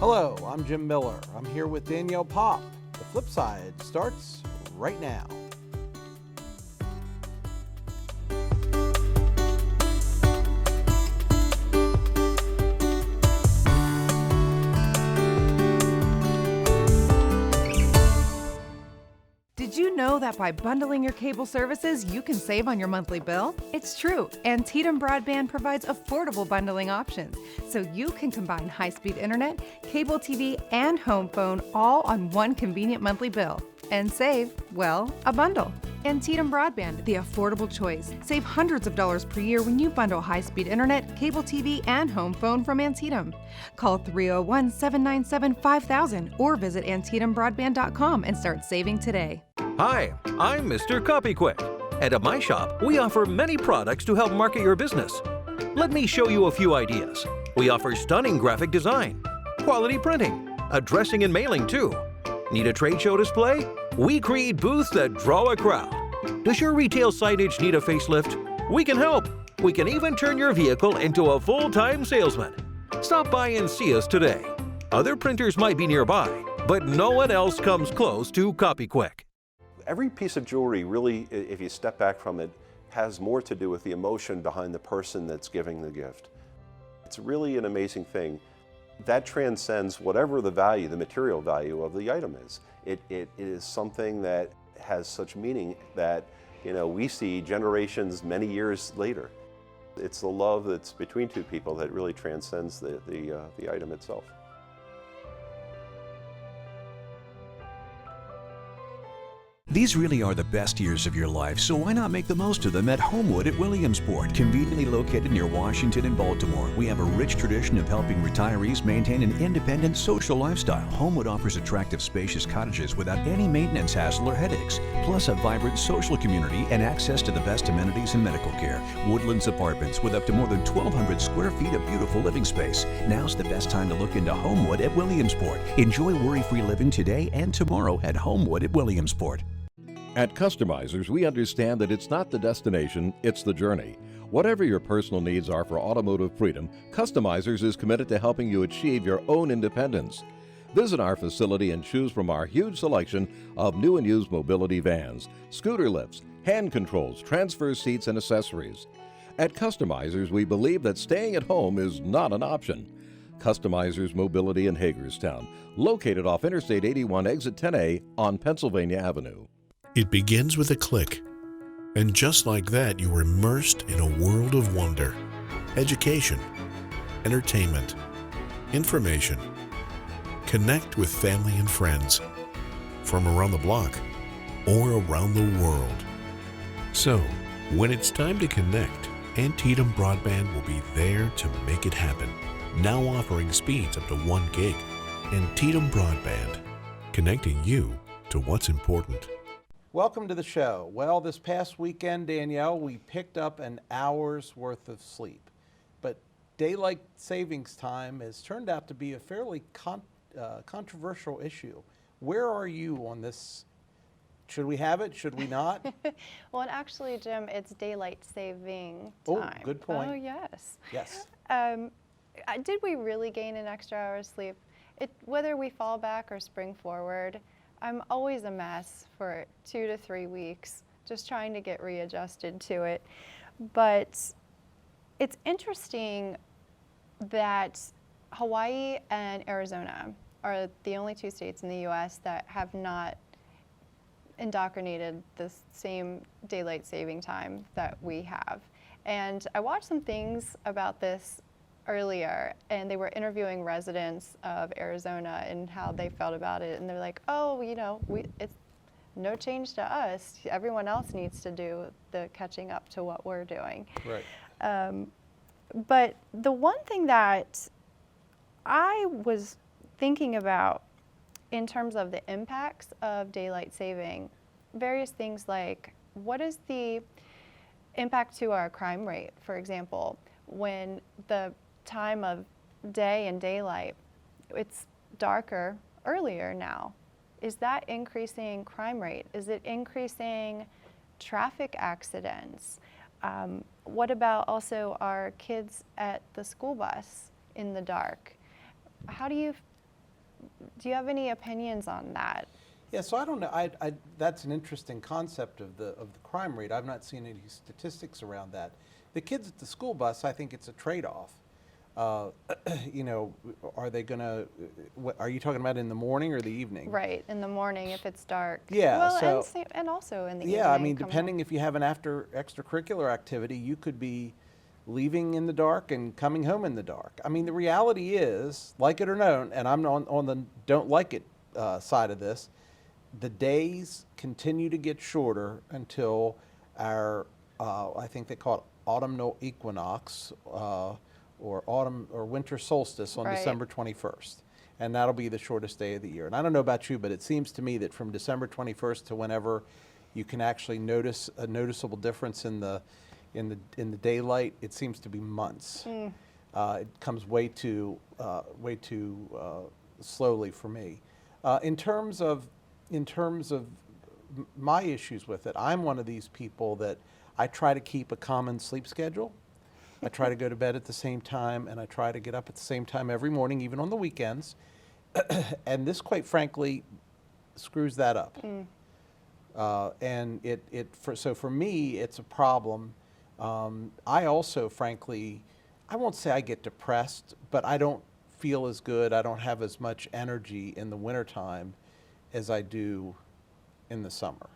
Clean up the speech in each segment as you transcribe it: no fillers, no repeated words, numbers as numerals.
Hello, I'm Jim Miller. I'm here with Danielle Pop. The Flipside starts right now. Did you know that by bundling your cable services, you can save on your monthly bill? It's true. Antietam Broadband provides affordable bundling options, so you can combine high-speed internet, cable TV, and home phone all on one convenient monthly bill and save, well, a bundle. Antietam Broadband, the affordable choice. Save hundreds of dollars per year when you bundle high-speed internet, cable TV, and home phone from Antietam. Call 301-797-5000 or visit AntietamBroadband.com and start saving today. Hi, I'm Mr. Copyquick, and at my shop, we offer many products to help market your business. Let me show you a few ideas. We offer stunning graphic design, quality printing, addressing and mailing too. Need a trade show display? We create booths that draw a crowd. Does your retail signage need a facelift? We can help. We can even turn your vehicle into a full-time salesman. Stop by and see us today. Other printers might be nearby, but no one else comes close to Copyquick. Every piece of jewelry really, if you step back from it, has more to do with the emotion behind the person that's giving the gift. It's really an amazing thing. That transcends whatever the value, the material value of the item is. It is something that has such meaning that, we see generations many years later. It's the love that's between two people that really transcends the item itself. These really are the best years of your life, so why not make the most of them at Homewood at Williamsport? Conveniently located near Washington and Baltimore, we have a rich tradition of helping retirees maintain an independent social lifestyle. Homewood offers attractive, spacious cottages without any maintenance hassle or headaches, plus a vibrant social community and access to the best amenities and medical care. Woodlands Apartments with up to more than 1,200 square feet of beautiful living space. Now's the best time to look into Homewood at Williamsport. Enjoy worry-free living today and tomorrow at Homewood at Williamsport. At Customizers, we understand that it's not the destination, it's the journey. Whatever your personal needs are for automotive freedom, Customizers is committed to helping you achieve your own independence. Visit our facility and choose from our huge selection of new and used mobility vans, scooter lifts, hand controls, transfer seats, and accessories. At Customizers, we believe that staying at home is not an option. Customizers Mobility in Hagerstown, located off Interstate 81 Exit 10A on Pennsylvania Avenue. It begins with a click, and just like that, you are immersed in a world of wonder, education, entertainment, information. Connect with family and friends from around the block or around the world. So, when it's time to connect, Antietam Broadband will be there to make it happen. Now offering speeds up to 1 gig. Antietam Broadband, connecting you to what's important. Welcome to the show. Well, this past weekend, Danielle, we picked up an hour's worth of sleep. But daylight savings time has turned out to be a fairly controversial issue. Where are you on this? Should we have it? Should we not? Well, and actually, Jim, it's daylight saving time. Oh, good point. Oh, yes. Yes. Did we really gain an extra hour of sleep? Whether we fall back or spring forward, I'm always a mess for 2 to 3 weeks, just trying to get readjusted to it. But it's interesting that Hawaii and Arizona are the only 2 states in the U.S. that have not indoctrinated the same daylight saving time that we have. And I watched some things about this earlier, and they were interviewing residents of Arizona and how they felt about it, and they're like, oh, it's no change to us. Everyone else needs to do the catching up to what we're doing. Right. But the one thing that I was thinking about in terms of the impacts of daylight saving, various things like, what is the impact to our crime rate, for example, when the time of day and daylight, it's darker earlier now. Is that increasing crime rate? Is it increasing traffic accidents? What about also our kids at the school bus in the dark? How do you do you have any opinions on that? Yeah, so I don't know. That's an interesting concept of the crime rate. I've not seen any statistics around that. The kids at the school bus, I think it's a trade-off. You know, are they going to? Are you talking about in the morning or the evening? Right, in the morning if it's dark. Yeah. Well, and also in the evening. Yeah, I mean, come depending home. if you have an extracurricular activity, you could be leaving in the dark and coming home in the dark. I mean, the reality is, like it or not, and I'm on the don't like it side of this, the days continue to get shorter until our, I think they call it autumnal equinox, or autumn or winter solstice on Right. December 21st. And that'll be the shortest day of the year. And I don't know about you, but it seems to me that from December 21st to whenever you can actually notice a noticeable difference in the daylight, it seems to be months. It comes way too slowly for me. In terms of my issues with it, I'm one of these people that I try to keep a common sleep schedule. I try to go to bed at the same time, and I try to get up at the same time every morning, even on the weekends. And this, quite frankly, screws that up. And so for me, it's a problem. I also, frankly, I won't say I get depressed, but I don't feel as good. I don't have as much energy in the wintertime as I do in the summer.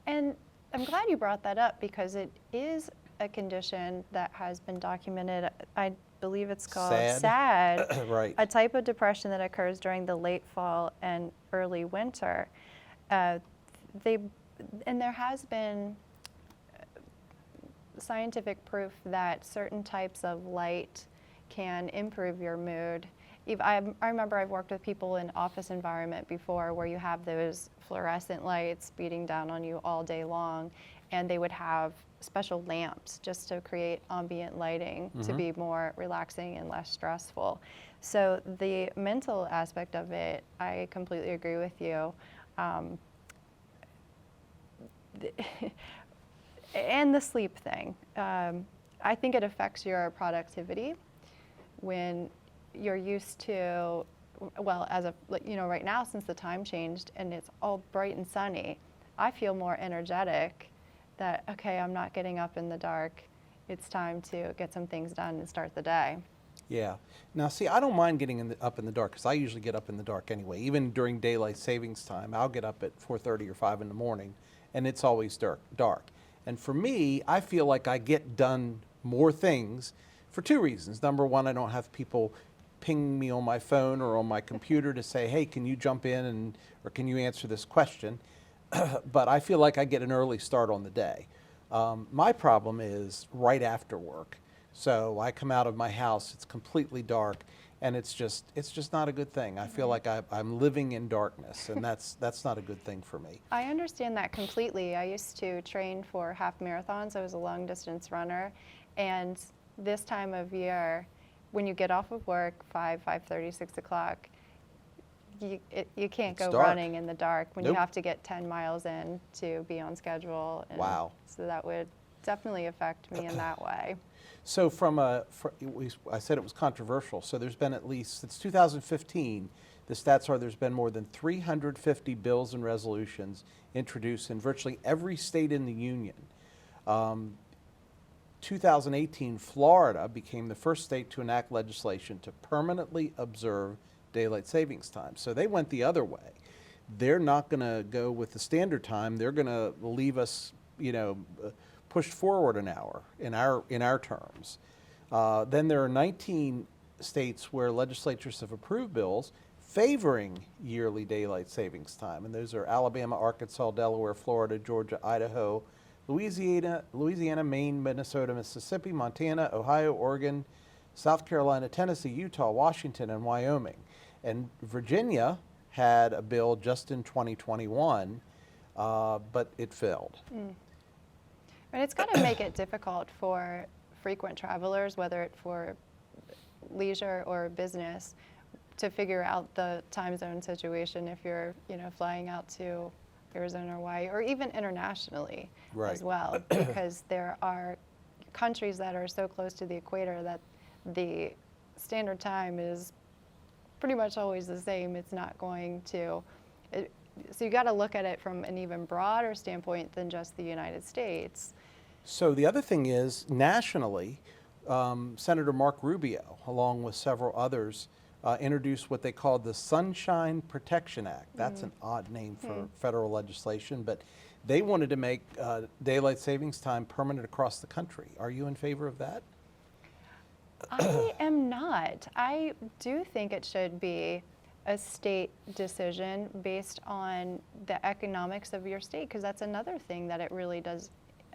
And I'm glad you brought that up because it is a condition that has been documented. I believe it's called SAD, Right. a type of depression that occurs during the late fall and early winter. And there has been scientific proof that certain types of light can improve your mood. I remember I've worked with people in office environment before where you have those fluorescent lights beating down on you all day long, and they would have special lamps just to create ambient lighting to be more relaxing and less stressful. So the mental aspect of it, I completely agree with you. And the sleep thing. I think it affects your productivity when you're used to, well, right now since the time changed and it's all bright and sunny, I feel more energetic that, okay, I'm not getting up in the dark. It's time to get some things done and start the day. Yeah. Now, see, I don't mind getting up in the dark because I usually get up in the dark anyway. Even during daylight savings time, I'll get up at 4:30 or 5 in the morning, and it's always dark. And for me, I feel like I get done more things for two reasons. Number one, I don't have people ping me on my phone or on my computer to say, hey, can you jump in or can you answer this question? But I feel like I get an early start on the day. My problem is right after work. So I come out of my house, it's completely dark, and it's just not a good thing. I feel like I'm living in darkness, and that's not a good thing for me. I understand that completely. I used to train for half marathons. I was a long distance runner, and this time of year, when you get off of work, 5:30, 6 o'clock, you can't go dark. running in the dark when Nope. you have to get 10 miles in to be on schedule. And Wow. So that would definitely affect me in that way. So I said it was controversial. So there's been at least, since 2015, the stats are there's been more than 350 bills and resolutions introduced in virtually every state in the union. 2018, Florida became the first state to enact legislation to permanently observe daylight savings time. So they went the other way. They're not going to go with the standard time. They're going to leave us, pushed forward an hour in our terms. Then there are 19 states where legislatures have approved bills favoring yearly daylight savings time, and those are Alabama, Arkansas, Delaware, Florida, Georgia, Idaho, Louisiana, Maine, Minnesota, Mississippi, Montana, Ohio, Oregon, South Carolina, Tennessee, Utah, Washington, and Wyoming. And Virginia had a bill just in 2021, but it failed. And it's going to make it difficult for frequent travelers, whether it's for leisure or business, to figure out the time zone situation if you're, flying out to Arizona or Hawaii, or even internationally as well, because there are countries that are so close to the equator that the standard time is pretty much always the same. It's not going to, so you got to look at it from an even broader standpoint than just the United States. So the other thing is, nationally, Senator Mark Rubio, along with several others, introduced what they called the Sunshine Protection Act. That's an odd name for federal legislation, but they wanted to make daylight savings time permanent across the country. Are you in favor of that? I am not. I do think it should be a state decision based on the economics of your state, because that's another thing that it really does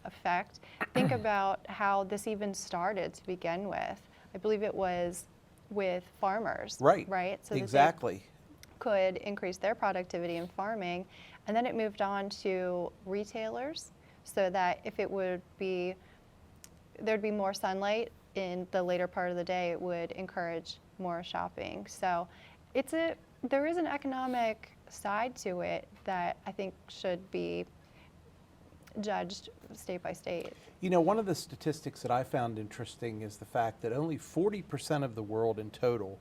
affect. Think about how this even started to begin with. I believe it was with farmers. Right. Right? So exactly. that they could increase their productivity in farming, and then it moved on to retailers, so that if it would be, there'd be more sunlight in the later part of the day, it would encourage more shopping. So there is an economic side to it that I think should be judged state by state. You know, one of the statistics that I found interesting is the fact that only 40% of the world in total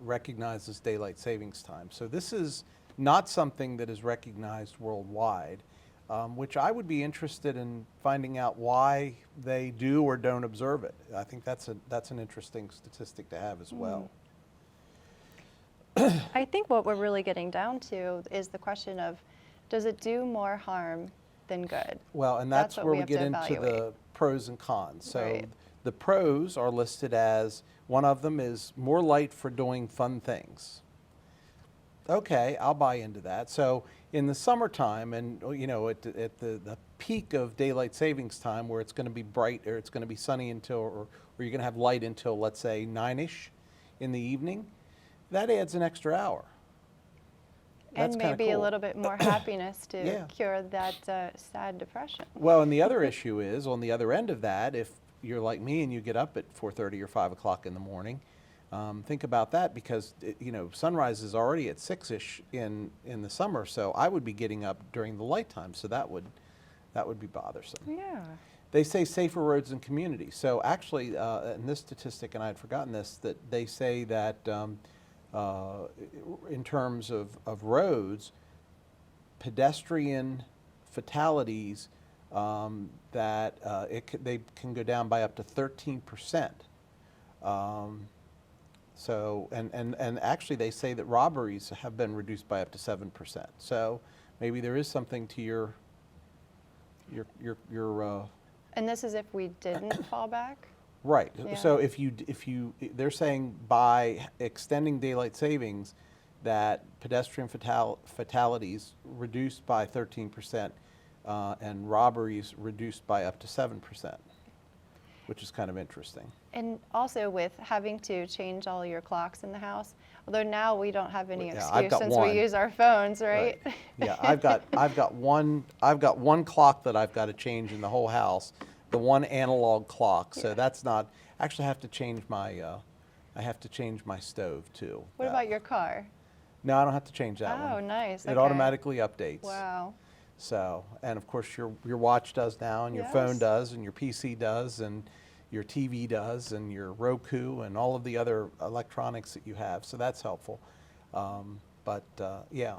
recognizes daylight savings time. So this is not something that is recognized worldwide, which I would be interested in finding out why they do or don't observe it. I think that's an interesting statistic to have as well. I think what we're really getting down to is the question of, does it do more harm than good? Well, and that's what where we we have get to into evaluate. the pros and cons. So Right. the pros are listed as, one of them is more light for doing fun things. Okay, I'll buy into that. So in the summertime, and you know, at the peak of daylight savings time, where it's going to be bright or it's going to be sunny until, or you're going to have light until, let's say, 9-ish in the evening, that adds an extra hour. That's And kinda maybe a cool. little bit more happiness to Yeah. cure that sad depression. Well, and the other issue is, on the other end of that, if you're like me and you get up at 4:30 or 5 o'clock in the morning, think about that, because you know, sunrise is already at 6-ish in the summer, so I would be getting up during the light time, so that would be bothersome. Yeah. They say safer roads and communities. So actually, in this statistic, and I had forgotten this, that they say that in terms of roads, pedestrian fatalities, that they can go down by up to 13%. So, and actually they say that robberies have been reduced by up to 7%. So maybe there is something to your And this is if we didn't fall back? right. Yeah. So if they're saying by extending daylight savings, that pedestrian fatalities reduced by 13%, and robberies reduced by up to 7%, which is kind of interesting. And also with having to change all your clocks in the house, although now we don't have any Yeah, excuse I've got since one. we use our phones, right? Yeah, I've got one clock that I've got to change in the whole house, the one analog clock. So that's not, actually I have to change my stove too. What about your car? No, I don't have to change that one. Oh, nice. It Okay. automatically updates. Wow. So, and of course your watch does now, and your phone Yes. does, and your PC does, and your TV does, and your Roku, and all of the other electronics that you have. So that's helpful. Yeah.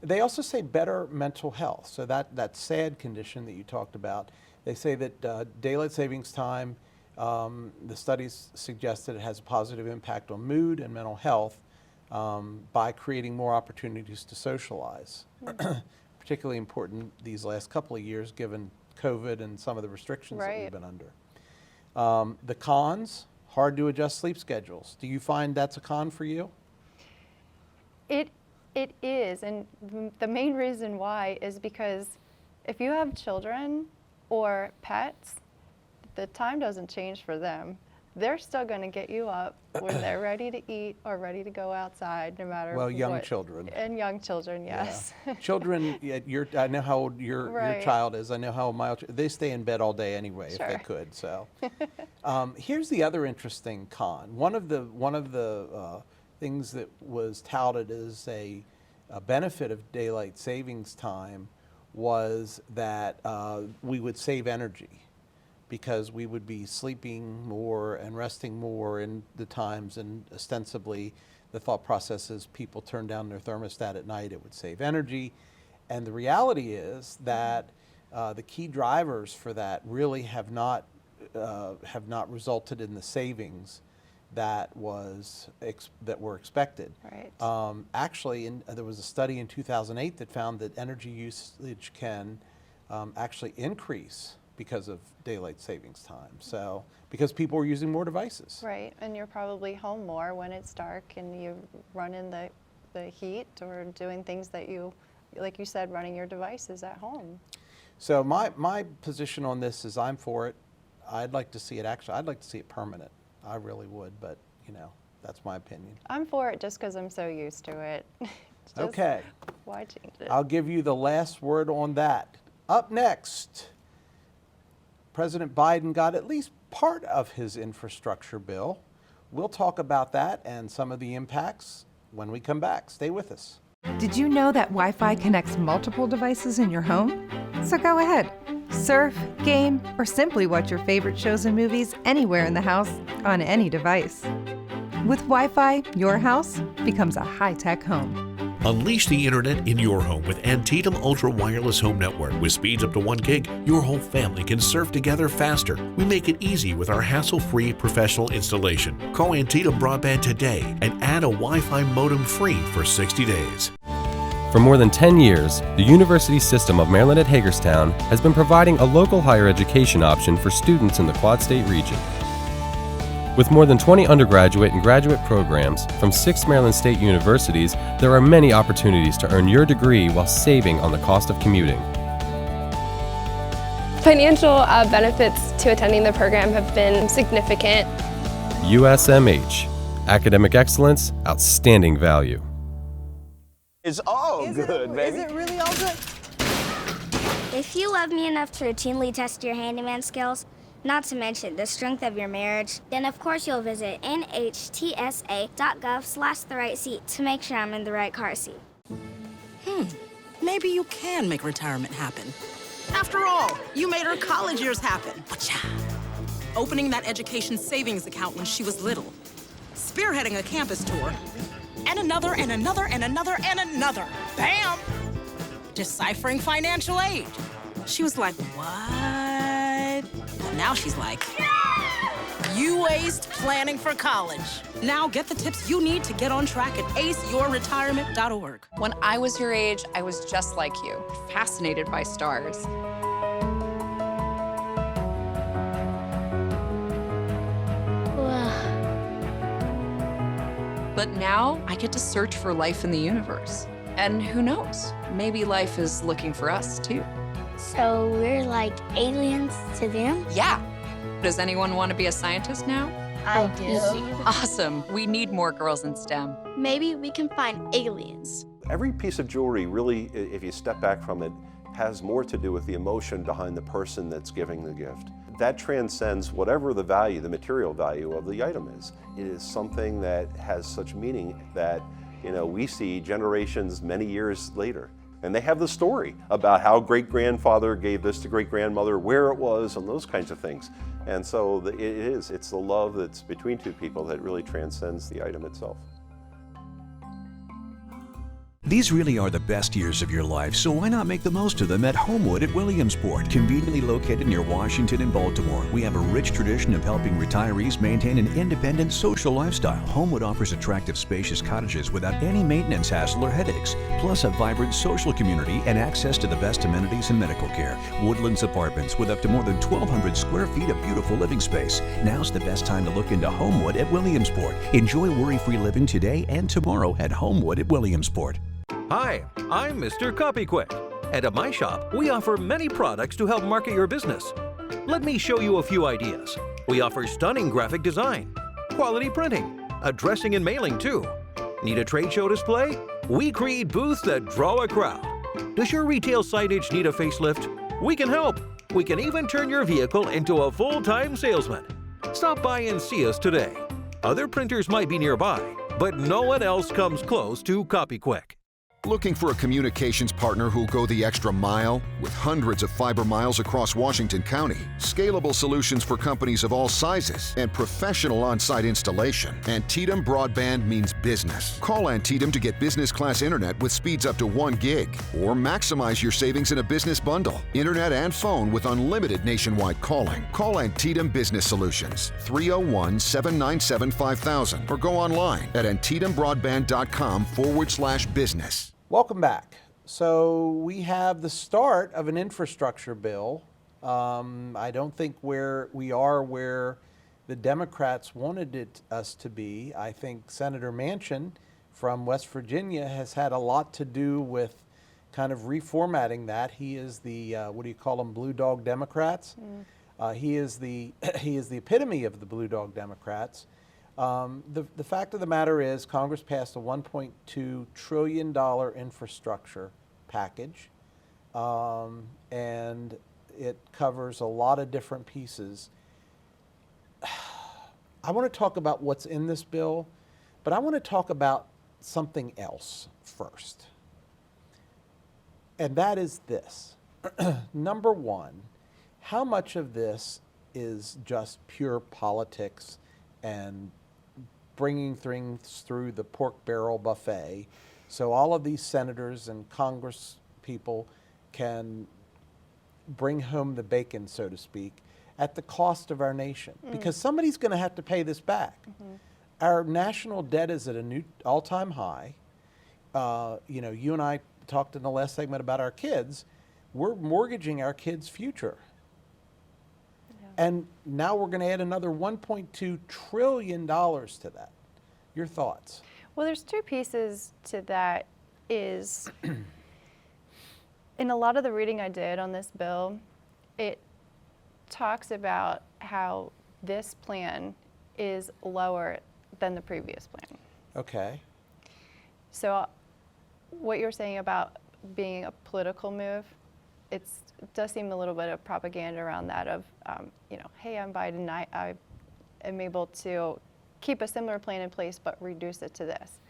They also say better mental health. So that sad condition that you talked about, they say that daylight savings time, the studies suggest that it has a positive impact on mood and mental health by creating more opportunities to socialize. Particularly important these last couple of years, given COVID and some of the restrictions that we've Right. been under. The cons, hard to adjust sleep schedules. Do you find that's a con for you? It is, and the main reason why is because if you have children or pets, the time doesn't change for them. They're still going to get you up when they're ready to eat or ready to go outside, no matter Well, young what. children. And young children, yes. Yeah. Children, I know how old your Right. child is. I know how my they stay in bed all day anyway if they Sure. could. So, here's the other interesting con. One of the things that was touted as a benefit of daylight savings time was that we would save energy, because we would be sleeping more and resting more in the times, and ostensibly the thought process is people turn down their thermostat at night, it would save energy. And the reality is that the key drivers for that really have not resulted in the savings that were expected. Right. Actually, there was a study in 2008 that found that energy usage can actually increase because of daylight savings time. So, because people are using more devices. Right, and you're probably home more when it's dark and you run in the heat or doing things that you, like you said, running your devices at home. So my position on this is I'm for it. I'd like to see it permanent. I really would, but you know, that's my opinion. I'm for it just because I'm so used to it. It's just, Okay. why change it? I'll give you the last word on that. Up next, President Biden got at least part of his infrastructure bill. We'll talk about that and some of the impacts when we come back. Stay with us. Did you know that Wi-Fi connects multiple devices in your home? So go ahead. Surf, game, or simply watch your favorite shows and movies anywhere in the house on any device. With Wi-Fi, your house becomes a high-tech home. Unleash the internet in your home with Antietam Ultra Wireless Home Network. With speeds up to 1 gig, your whole family can surf together faster. We make it easy with our hassle-free professional installation. Call Antietam Broadband today and add a Wi-Fi modem free for 60 days. For more than 10 years, the University System of Maryland at Hagerstown has been providing a local higher education option for students in the Quad State region. With more than 20 undergraduate and graduate programs from 6 Maryland State universities, there are many opportunities to earn your degree while saving on the cost of commuting. Financial benefits to attending the program have been significant. USMH. Academic excellence, outstanding value. It's all good, baby. Is it really all good? If you love me enough to routinely test your handyman skills, not to mention the strength of your marriage, then of course you'll visit nhtsa.gov/the-right-seat to make sure I'm in the right car seat. Maybe you can make retirement happen. After all, you made her college years happen. Opening that education savings account when she was little. Spearheading a campus tour. And another, and another, and another, and another. Bam! Deciphering financial aid. She was like, what? And now she's like, you aced planning for college. Now get the tips you need to get on track at aceyourretirement.org. When I was your age, I was just like you, fascinated by stars. But now I get to search for life in the universe. And who knows, maybe life is looking for us too. So we're like aliens to them? Yeah. Does anyone want to be a scientist now? I do. Awesome. We need more girls in STEM. Maybe we can find aliens. Every piece of jewelry really, if you step back from it, has more to do with the emotion behind the person that's giving the gift. That transcends whatever the value, the material value of the item is. It is something that has such meaning that, we see generations many years later. And they have the story about how great-grandfather gave this to great-grandmother, where it was, and those kinds of things. And so it's the love that's between two people that really transcends the item itself. These really are the best years of your life, so why not make the most of them at Homewood at Williamsport, conveniently located near Washington and Baltimore. We have a rich tradition of helping retirees maintain an independent social lifestyle. Homewood offers attractive, spacious cottages without any maintenance hassle or headaches, plus a vibrant social community and access to the best amenities and medical care. Woodlands Apartments with up to more than 1,200 square feet of beautiful living space. Now's the best time to look into Homewood at Williamsport. Enjoy worry-free living today and tomorrow at Homewood at Williamsport. Hi, I'm Mr. Copyquick, and at my shop, we offer many products to help market your business. Let me show you a few ideas. We offer stunning graphic design, quality printing, addressing and mailing too. Need a trade show display? We create booths that draw a crowd. Does your retail signage need a facelift? We can help. We can even turn your vehicle into a full-time salesman. Stop by and see us today. Other printers might be nearby, but no one else comes close to Copyquick. Looking for a communications partner who'll go the extra mile? With hundreds of fiber miles across Washington County, scalable solutions for companies of all sizes, and professional on-site installation, Antietam Broadband means business. Call Antietam to get business class internet with speeds up to 1 gig, or maximize your savings in a business bundle. Internet and phone with unlimited nationwide calling. Call Antietam Business Solutions, 301-797-5000, or go online at antietamBroadband.com/business. Welcome back. So we have the start of an infrastructure bill. I don't think we are where the Democrats wanted us to be. I think Senator Manchin from West Virginia has had a lot to do with kind of reformatting that. He is the, what do you call them, blue dog Democrats? He is the epitome of the blue dog Democrats. The fact of the matter is Congress passed a $1.2 trillion infrastructure package, and it covers a lot of different pieces. I want to talk about what's in this bill, but I want to talk about something else first. And that is this. Number one, how much of this is just pure politics and bringing things through the pork barrel buffet so all of these senators and Congress people can bring home the bacon, so to speak, at the cost of our nation? Because somebody's going to have to pay this back. Our national debt is at a new all-time high. You know, you and I talked in the last segment about our kids. We're mortgaging our kids' future. And now we're going to add another $1.2 trillion to that. Your thoughts? Well, there's two pieces to that. Is in a lot of the reading I did on this bill, it talks about how this plan is lower than the previous plan. Okay. So what you're saying about being a political move, it does seem a little bit of propaganda around that of, you know, hey, I'm Biden, I am able to keep a similar plan in place but reduce it to this.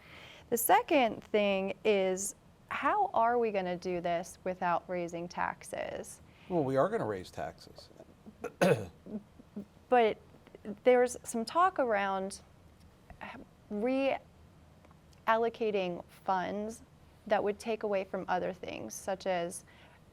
The second thing is, how are we going to do this without raising taxes? Well, we are going to raise taxes. But there's some talk around reallocating funds that would take away from other things, such as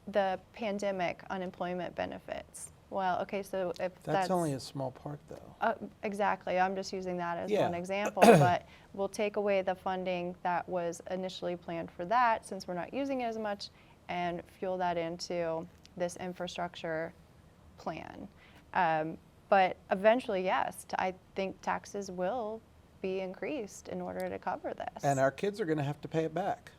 the pandemic unemployment benefits. Well, okay, so if that's only a small part, though. Exactly. I'm just using that as Yeah. one example, but we'll take away the funding that was initially planned for that, since we're not using it as much, and fuel that into this infrastructure plan. But eventually, yes, I think taxes will be increased in order to cover this. And our kids are going to have to pay it back.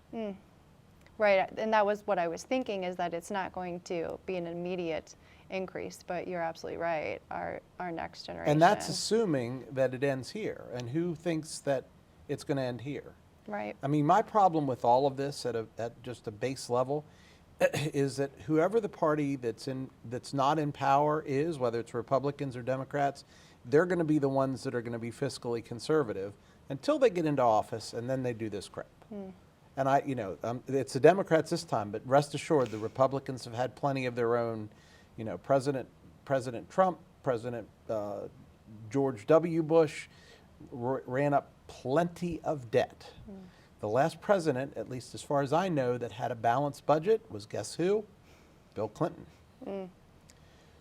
Right, and that was what I was thinking, is that it's not going to be an immediate increase, but you're absolutely right, our next generation. And that's assuming that it ends here. And who thinks that it's going to end here? Right. I mean, my problem with all of this at just a base level is that whoever the party that's not in power is, whether it's Republicans or Democrats, they're going to be the ones that are going to be fiscally conservative until they get into office, and then they do this crap. And it's the Democrats this time, but rest assured, the Republicans have had plenty of their own. You know, President Trump, President George W. Bush ran up plenty of debt. The last president, at least as far as I know, that had a balanced budget was, guess who? Bill Clinton.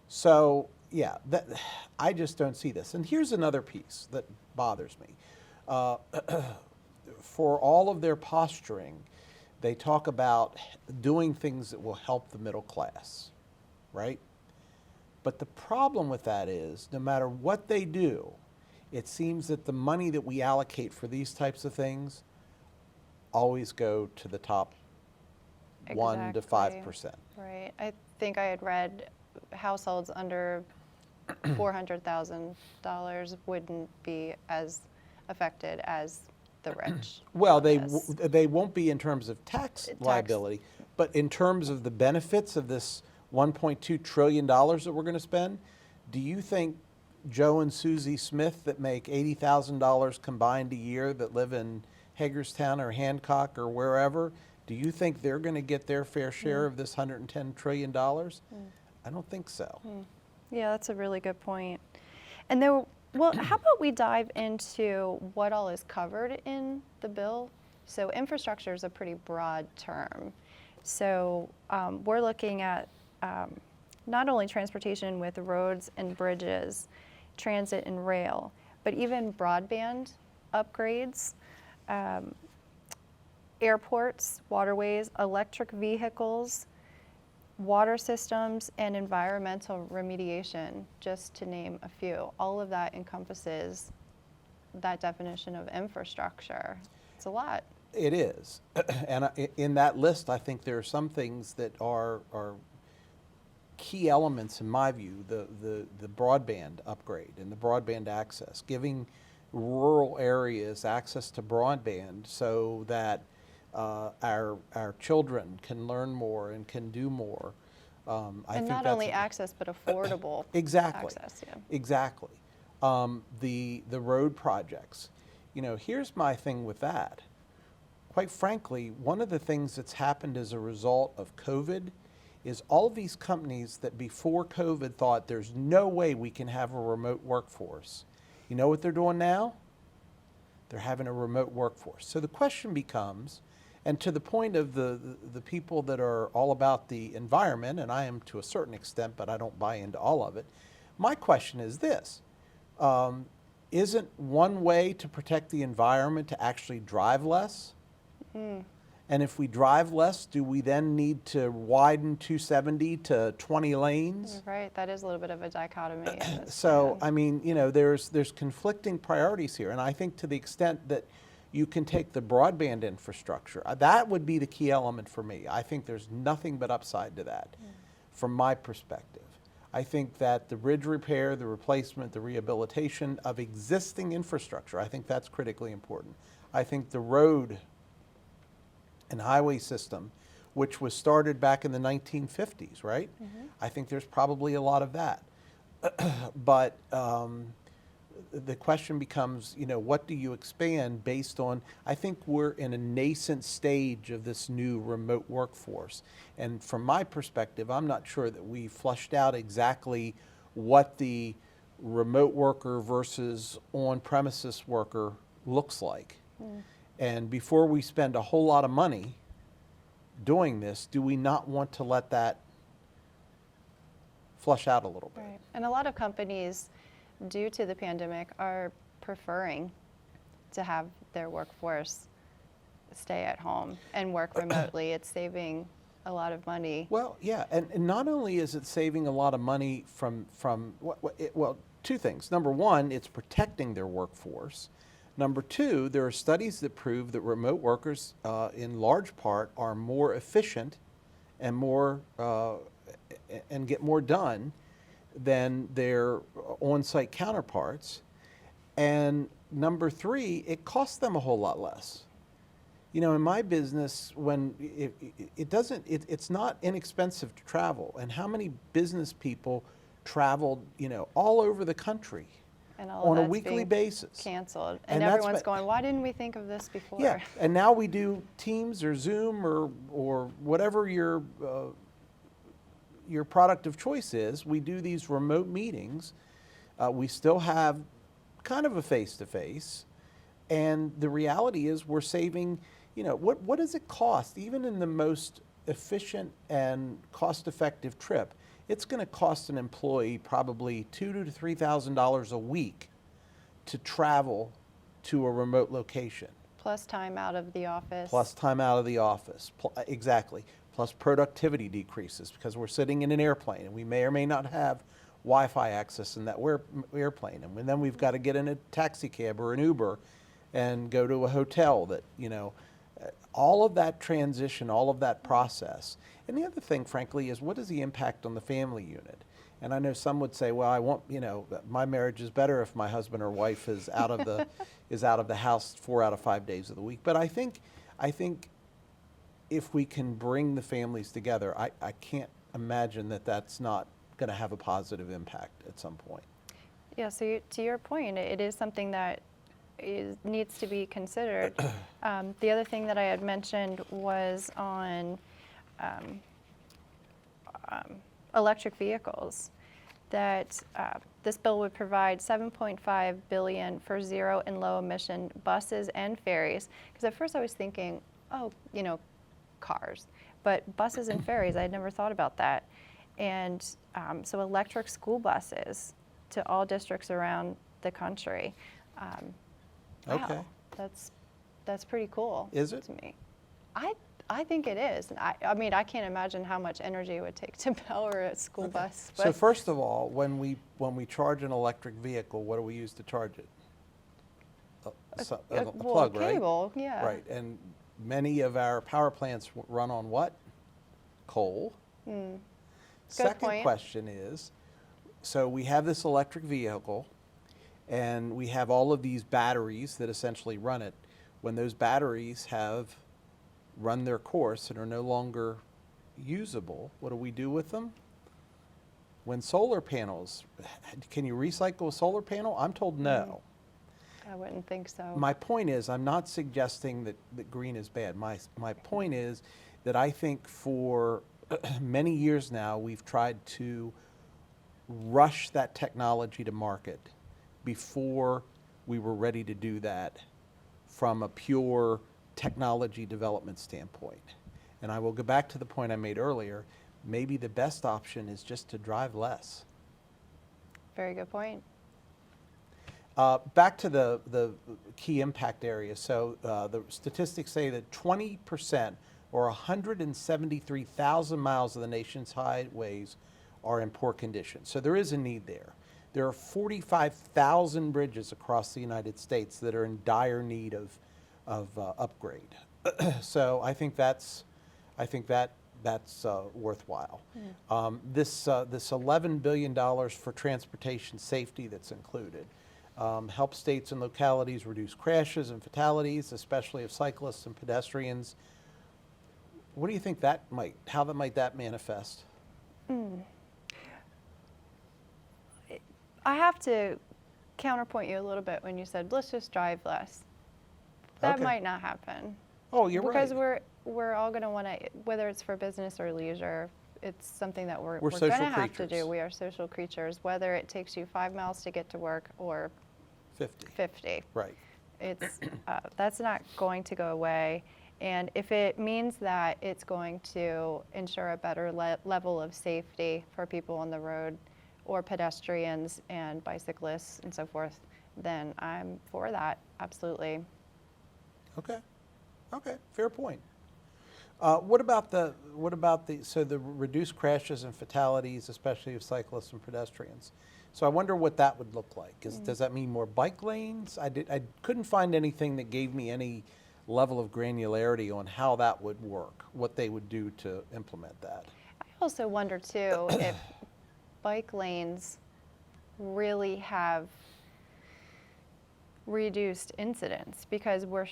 So, yeah, I just don't see this. And here's another piece that bothers me. For all of their posturing, they talk about doing things that will help the middle class, right? But the problem with that is, no matter what they do, it seems that the money that we allocate for these types of things always go to the top 1 to 5%. Right. I think I had read households under $400,000 wouldn't be as affected as the rich. Well, they won't be in terms of tax liability, but in terms of the benefits of this $1.2 trillion that we're going to spend, do you think Joe and Susie Smith that make $80,000 combined a year that live in Hagerstown or Hancock or wherever Do you think they're going to get their fair share of this $110 trillion? I don't think so. Yeah, that's a really good point. And there, well, how about we dive into what all is covered in the bill? So infrastructure is a pretty broad term. So we're looking at not only transportation with roads and bridges, transit and rail, but even broadband upgrades, airports, waterways, electric vehicles, water systems, and environmental remediation, just to name a few. All of that encompasses that definition of infrastructure. It's a lot. It is. And in that list, I think there are some things that are key elements in my view, the broadband upgrade and the broadband access, giving rural areas access to broadband so that our children can learn more and can do more. And not only access, but affordable exactly. access. Yeah. Exactly. The road projects. You know, here's my thing with that. Quite frankly, one of the things that's happened as a result of COVID is all of these companies that before COVID thought there's no way we can have a remote workforce. You know what they're doing now? They're having a remote workforce. So the question becomes, and to the point of the people that are all about the environment, and I am to a certain extent, but I don't buy into all of it, my question is this. Isn't one way to protect the environment to actually drive less? And if we drive less, do we then need to widen 270 to 20 lanes? Right, that is a little bit of a dichotomy. So, I mean, you know, there's conflicting priorities here, and I think to the extent that you can take the broadband infrastructure, that would be the key element for me. I think there's nothing but upside to that from my perspective. I think that the bridge repair, the replacement, the rehabilitation of existing infrastructure, I think that's critically important. I think the road and highway system, which was started back in the 1950s, right? I think there's probably a lot of that. But the question becomes, you know, what do you expand based on, I think we're in a nascent stage of this new remote workforce. And from my perspective, I'm not sure that we flushed out exactly what the remote worker versus on-premises worker looks like. And before we spend a whole lot of money doing this, do we not want to let that flush out a little bit? Right. And a lot of companies, due to the pandemic, are preferring to have their workforce stay at home and work remotely. It's saving a lot of money. Well, yeah, and not only is it saving a lot of money from well, two things. Number one, it's protecting their workforce. Number two, there are studies that prove that remote workers, in large part, are more efficient and more and get more done than their on-site counterparts. And number three, it costs them a whole lot less. You know, in my business, when it's not inexpensive to travel. And how many business people traveled, you know, all over the country? And all on of a weekly basis. Canceled. And everyone's going, why didn't we think of this before? Yeah, and now we do Teams or Zoom or whatever your product of choice is. We do these remote meetings. We still have kind of a face-to-face. And the reality is we're saving, you know, what does it cost, even in the most efficient and cost-effective trip? It's going to cost an employee probably $2,000 to $3,000 a week to travel to a remote location. Plus time out of the office. Plus time out of the office, exactly. Plus productivity decreases because we're sitting in an airplane and we may or may not have Wi-Fi access in that airplane. And then we've got to get in a taxi cab or an Uber and go to a hotel that, you know, all of that transition, all of that process. And the other thing, frankly, is what is the impact on the family unit? And I know some would say, well, I want, you know, my marriage is better if my husband or wife is out of the house 4 out of 5 days of the week. But I think if we can bring the families together, I can't imagine that that's not going to have a positive impact at some point. Yeah, so to your point, it is something that needs to be considered. The other thing that I had mentioned was on electric vehicles, that this bill would provide $7.5 billion for zero and low emission buses and ferries. Because at first I was thinking, oh, you know, cars, but buses and ferries, I had never thought about that. And so electric school buses to all districts around the country. Okay. Wow, that's pretty cool. Is it? To me? I think it is. I mean, I can't imagine how much energy it would take to power a school bus. But So first of all, when we charge an electric vehicle, what do we use to charge it? A plug, right? Cable, yeah. Right, and many of our power plants run on what? Coal. Good Second point. question is, so we have this electric vehicle, and we have all of these batteries that essentially run it. When those batteries have run their course and are no longer usable, what do we do with them? When solar panels, can you recycle a solar panel? I'm told no. I wouldn't think so. My point is, I'm not suggesting that green is bad. My point is that I think for many years now, we've tried to rush that technology to market before we were ready to do that from a pure technology development standpoint. And I will go back to the point I made earlier. Maybe the best option is just to drive less. Very good point. Back to the key impact areas. So the statistics say that 20% or 173,000 miles of the nation's highways are in poor condition. So there is a need there. There are 45,000 bridges across the United States that are in dire need of upgrade. So I think that's worthwhile. This $11 billion for transportation safety that's included helps states and localities reduce crashes and fatalities, especially of cyclists and pedestrians. What do you think how might that manifest? I have to counterpoint you a little bit when you said, let's just drive less. That Okay. might not happen. Oh, you're right. Because we're all going to want to, whether it's for business or leisure, it's something that we're going to social have to creatures. do. We are social creatures, whether it takes you 5 miles to get to work or 50. Right. It's that's not going to go away. And if it means that it's going to ensure a better level of safety for people on the road or pedestrians and bicyclists and so forth, then I'm for that, absolutely. Okay. Okay. Fair point. What about the reduced crashes and fatalities, especially of cyclists and pedestrians? So I wonder what that would look like. Does that mean more bike lanes? I couldn't find anything that gave me any level of granularity on how that would work, what they would do to implement that. I also wonder too if bike lanes really have reduced incidents, because we're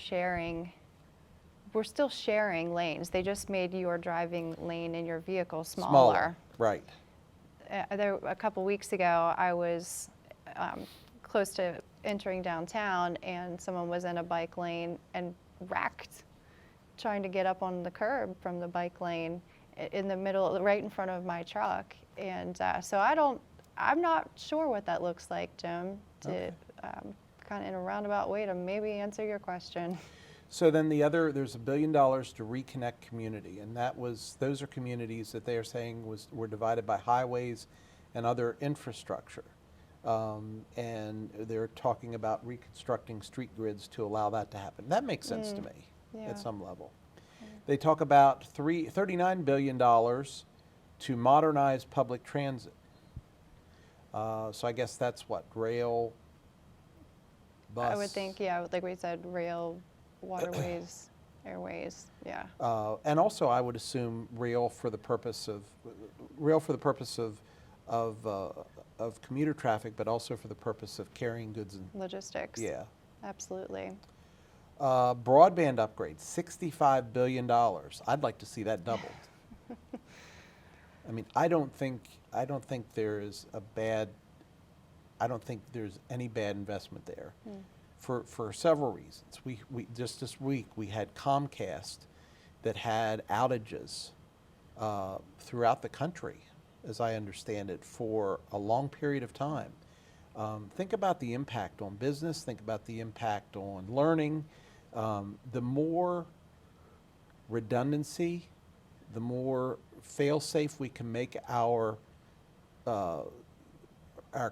still sharing lanes. They just made your driving lane in your vehicle smaller. Right. A couple weeks ago, I was close to entering downtown, and someone was in a bike lane and wrecked trying to get up on the curb from the bike lane in the middle, right in front of my truck. And so I'm not sure what that looks like, Jim, to kind of in a roundabout way to maybe answer your question. So then there's $1 billion to reconnect community, and those are communities that they are saying were divided by highways and other infrastructure. And they're talking about reconstructing street grids to allow that to happen. That makes sense to me at some level. They talk about $39 billion to modernize public transit. So I guess that's what, rail, bus? I would think, yeah, like we said, rail, waterways, airways, yeah. And also I would assume rail for the purpose of commuter traffic, but also for the purpose of carrying goods and Logistics. Yeah. Absolutely. Broadband upgrades, $65 billion. I'd like to see that doubled. I mean, I don't think there's any bad investment there. for several reasons. We just this week we had Comcast that had outages throughout the country, as I understand it, for a long period of time. Think about the impact on business, think about the impact on learning. The more redundancy, the more fail-safe we can make our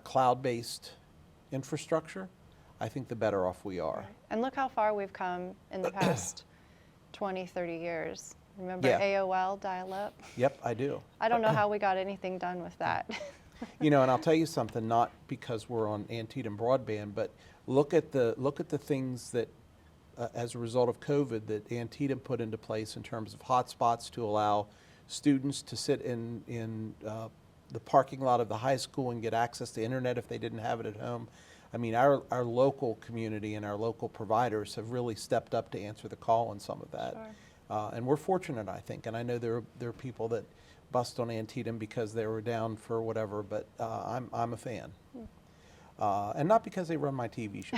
cloud-based infrastructure, I think the better off we are. And look how far we've come in the past 20, 30 years. Remember Yeah. AOL dial-up? Yep, I do. I don't know how we got anything done with that. You know, and I'll tell you something, not because we're on Antietam broadband, but look at the things that, as a result of COVID, that Antietam put into place in terms of hotspots to allow students to sit in the parking lot of the high school and get access to internet if they didn't have it at home. I mean, our local community and our local providers have really stepped up to answer the call on some of that. Sure. And we're fortunate, I think, and I know there are people that bust on Antietam because they were down for whatever, but I'm a fan. And not because they run my TV show.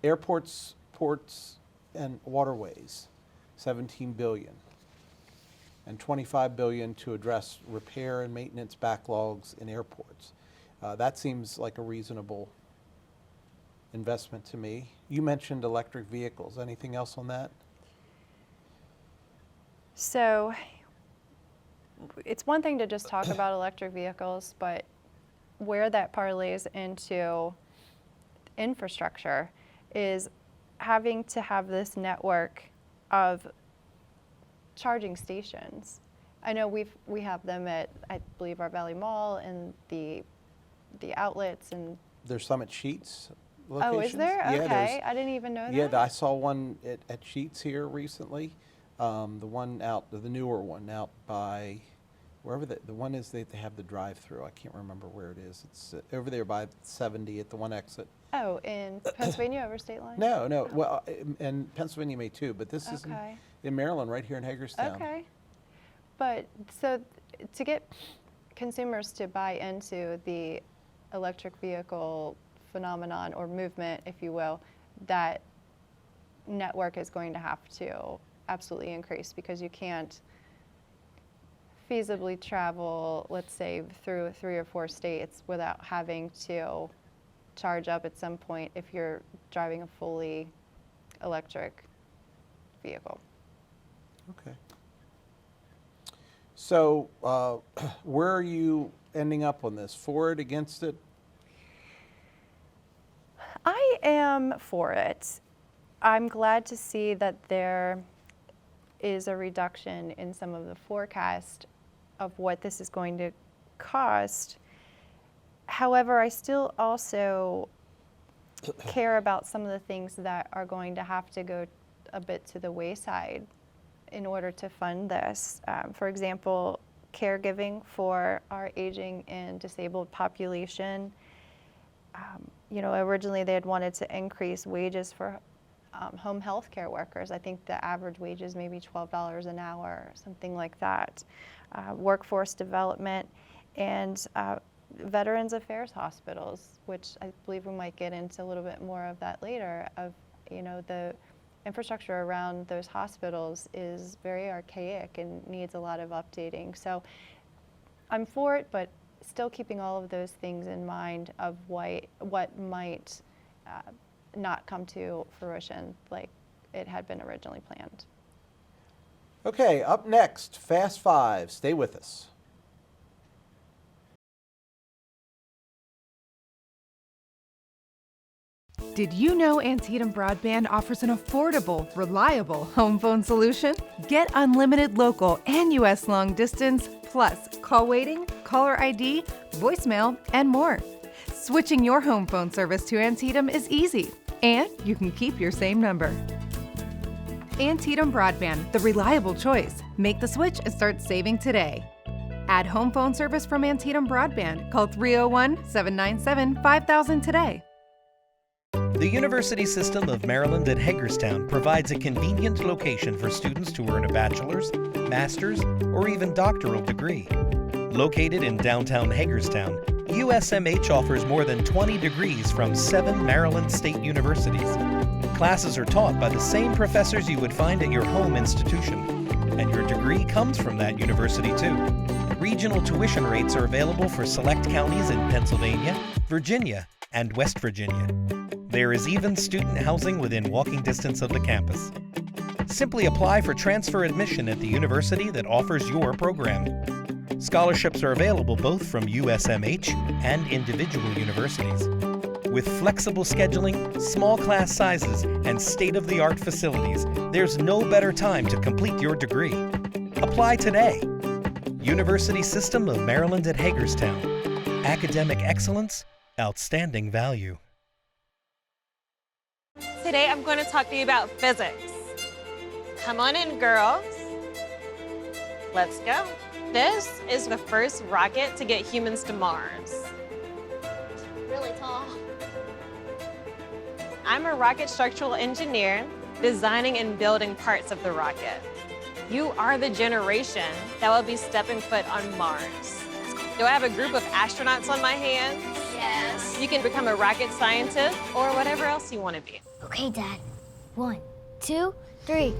Airports, ports, and waterways, $17 billion. And $25 billion to address repair and maintenance backlogs in airports. That seems like a reasonable investment to me. You mentioned electric vehicles. Anything else on that? So it's one thing to just talk about electric vehicles, but where that parlays into infrastructure is having to have this network of charging stations. I know we have them at, I believe, our Valley Mall and the outlets, and There's some at Sheets locations. oh, is there? Yeah, Okay, I didn't even know that. Yeah, I saw one at Sheets here recently. The one out, the newer one out by wherever the one is they have the drive-through. I can't remember where it is. It's over there by 70 at the one exit. Oh, in Pennsylvania over state line? No. Well, and Pennsylvania may too, but this is Okay. in Maryland, right here in Hagerstown. Okay. But so to get consumers to buy into the electric vehicle phenomenon or movement, if you will, that network is going to have to absolutely increase, because you can't feasibly travel, let's say, through 3 or 4 states without having to charge up at some point if you're driving a fully electric vehicle. Okay. So where are you ending up on this? For it, against it? I am for it. I'm glad to see that there is a reduction in some of the forecast of what this is going to cost. However, I still also care about some of the things that are going to have to go a bit to the wayside in order to fund this. For example, caregiving for our aging and disabled population. You know, originally they had wanted to increase wages for home health care workers. I think the average wage is maybe $12 an hour or something like that. Workforce development and Veterans Affairs hospitals, which I believe we might get into a little bit more of that later, of, you know, the infrastructure around those hospitals is very archaic and needs a lot of updating. So I'm for it, but still keeping all of those things in mind of what might not come to fruition like it had been originally planned. Okay, up next, Fast Five. Stay with us. Did you know Antietam Broadband offers an affordable, reliable home phone solution? Get unlimited local and U.S. long distance, plus call waiting, caller ID, voicemail, and more. Switching your home phone service to Antietam is easy, and you can keep your same number. Antietam Broadband, the reliable choice. Make the switch and start saving today. Add home phone service from Antietam Broadband. Call 301-797-5000 today. The University System of Maryland at Hagerstown provides a convenient location for students to earn a bachelor's, master's, or even doctoral degree. Located in downtown Hagerstown, USMH offers more than 20 degrees from 7 Maryland state universities. Classes are taught by the same professors you would find at your home institution, and your degree comes from that university too. Regional tuition rates are available for select counties in Pennsylvania, Virginia, and West Virginia. There is even student housing within walking distance of the campus. Simply apply for transfer admission at the university that offers your program. Scholarships are available both from USMH and individual universities. With flexible scheduling, small class sizes, and state-of-the-art facilities, there's no better time to complete your degree. Apply today. University System of Maryland at Hagerstown. Academic excellence, outstanding value. Today I'm going to talk to you about physics. Come on in, girls. Let's go. This is the first rocket to get humans to Mars. Really tall. I'm a rocket structural engineer, designing and building parts of the rocket. You are the generation that will be stepping foot on Mars. Do I have a group of astronauts on my hands? Yes. You can become a rocket scientist or whatever else you want to be. Okay, Dad. 1, 2, 3.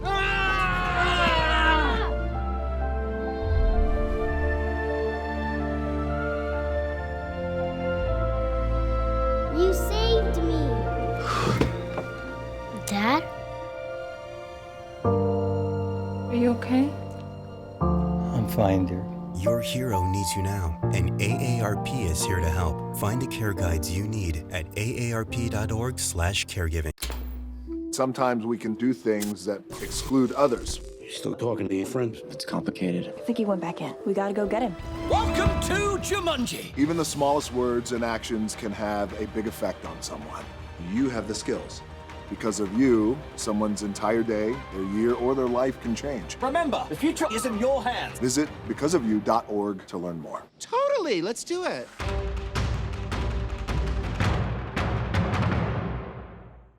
You saved me. Dad? Are you okay? I'm fine, dear. Your hero needs you now, and AARP is here to help. Find the care guides you need at aarp.org/caregiving. Sometimes we can do things that exclude others. You're still talking to your friend? It's complicated. I think he went back in. We gotta go get him. Welcome to Jumanji! Even the smallest words and actions can have a big effect on someone. You have the skills. Because of you, someone's entire day, their year, or their life can change. Remember, the future is in your hands. Visit becauseofyou.org to learn more. Totally, let's do it.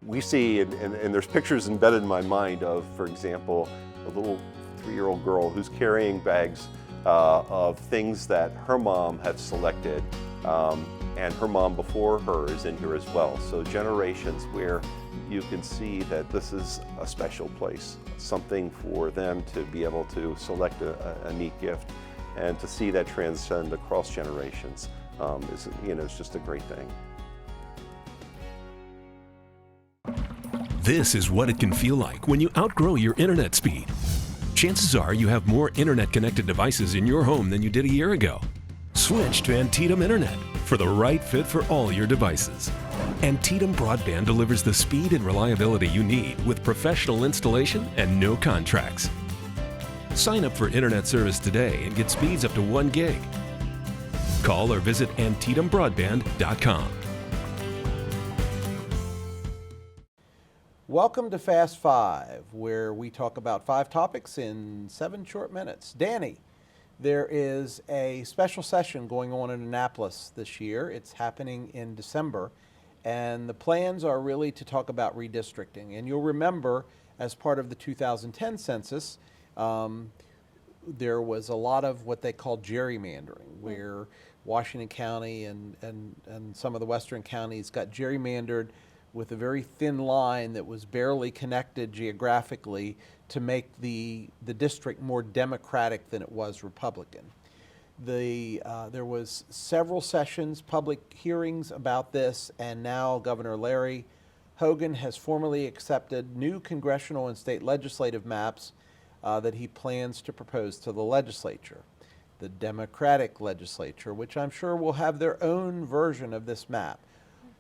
We see, and there's pictures embedded in my mind of, for example, a little 3-year-old girl who's carrying bags of things that her mom had selected, and her mom before her is in here as well. So generations where you can see that this is a special place, something for them to be able to select a neat gift, and to see that transcend across generations is, it's just a great thing. This is what it can feel like when you outgrow your internet speed. Chances are you have more internet-connected devices in your home than you did a year ago. Switch to Antietam Internet for the right fit for all your devices. Antietam Broadband delivers the speed and reliability you need with professional installation and no contracts. Sign up for internet service today and get speeds up to 1 gig. Call or visit AntietamBroadband.com. Welcome to Fast 5, where we talk about 5 topics in 7 short minutes. Danny, there is a special session going on in Annapolis this year. It's happening in December, and the plans are really to talk about redistricting. And you'll remember, as part of the 2010 census, there was a lot of what they called gerrymandering, where Washington County and some of the western counties got gerrymandered with a very thin line that was barely connected geographically to make the district more Democratic than it was Republican. There was several sessions, public hearings about this, and now Governor Larry Hogan has formally accepted new congressional and state legislative maps that he plans to propose to the legislature. The Democratic legislature, which I'm sure will have their own version of this map.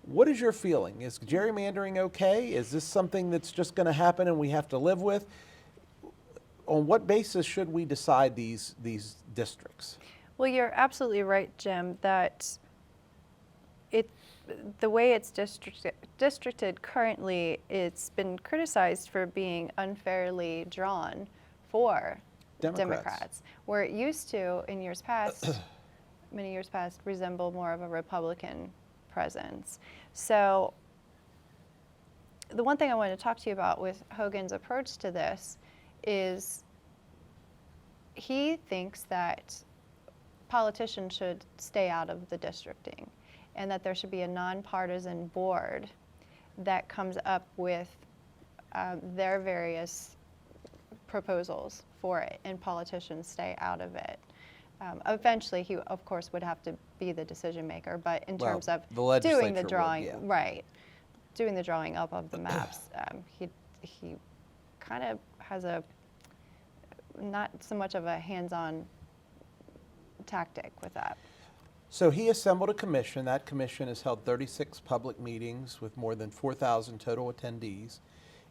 What is your feeling? Is gerrymandering okay? Is this something that's just going to happen and we have to live with? On what basis should we decide these districts? Well, you're absolutely right, Jim, that the way it's districted currently, it's been criticized for being unfairly drawn for Democrats, where it used to, in years past, many years past, resemble more of a Republican presence. So the one thing I wanted to talk to you about with Hogan's approach to this is he thinks that politicians should stay out of the districting, and that there should be a nonpartisan board that comes up with their various proposals for it, and politicians stay out of it. Eventually, he, of course, would have to be the decision maker, but in terms of doing the drawing, right, doing the drawing up of the maps, he kind of has a not so much of a hands-on tactic with that. So he assembled a commission. That commission has held 36 public meetings with more than 4,000 total attendees.